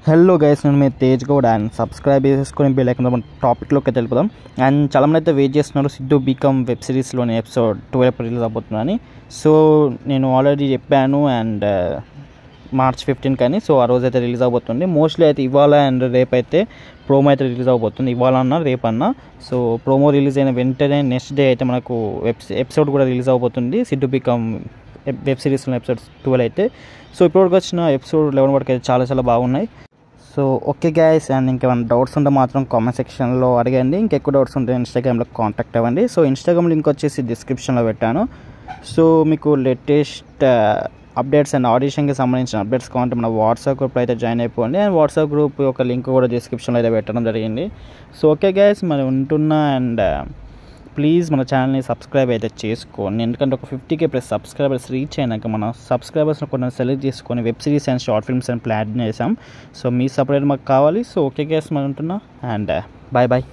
Hello guys, నేను మీ Tej Goud and subscribe చేసుకొని బెల్ ఐకాన్ మన టాపిక్లోకి తెలుపుదాం. అండ్ చాలామంది అయితే వెయిట్ చేస్తున్నారు సిద్ధు బీకామ్ వెబ్ సిరీస్లోని ఎపిసోడ్ 12 రిలీజ్ అవబోతుందని. సో నేను ఆల్రెడీ చెప్పాను అండ్ మార్చ్ 15 కానీ. సో ఆ రోజు అయితే రిలీజ్ అవబోతుంది. మోస్ట్లీ అయితే ఇవాళ అండ్ రేపు అయితే ప్రోమో అయితే రిలీజ్ అవబోతుంది. ఇవాళ అన్నా రేపన్నా. సో ప్రోమో రిలీజ్ అయిన వెంటనే నెక్స్ట్ డే అయితే మనకు ఎపిసోడ్ కూడా రిలీజ్ అవబోతుంది సిద్ధు బీకామ్ వెబ్ సిరీస్లో ఎపిసోడ్ 12 అయితే. సో ఇప్పటివరకు వచ్చిన ఎపిసోడ్ 11 వరకు అయితే చాలా బాగున్నాయి. సో ఓకే గైస్, అండ్ ఇంకేమైనా డౌట్స్ ఉంటే మాత్రం కామెంట్ సెక్షన్లో అడగండి. ఇంకెక్కువ డౌట్స్ ఉంటే ఇన్స్టాగ్రామ్లో కాంటాక్ట్ అవ్వండి. సో ఇన్స్టాగ్రామ్ లింక్ వచ్చేసి డిస్క్రిప్షన్లో పెట్టాను. సో మీకు లేటెస్ట్ అప్డేట్స్ అండ్ ఆడిషన్కి సంబంధించిన అప్డేట్స్ కావాలంటే మన వాట్సాప్ గ్రూప్లో అయితే జాయిన్ అయిపోండి. అండ్ వాట్సాప్ గ్రూప్ యొక్క లింక్ కూడా డిస్క్రిప్షన్లో అయితే పెట్టడం జరిగింది. సో ఓకే గైస్, మరి ఉంటున్నా. అండ్ ప్లీజ్ మన ఛానల్ని సబ్స్క్రైబ్ అయితే చేసుకోండి. ఎందుకంటే ఒక 50K ప్లస్ సబ్స్క్రైబర్స్ రీచ్ అయినాక మన సబ్స్క్రైబర్స్ని కొన్ని సెలెక్ట్ చేసుకొని web series and short films అని ప్లాన్ చేసాం. సో మీ సపరేట్ మాకు కావాలి. సో ఓకే గైస్, మరి ఉంటున్నా. And bye.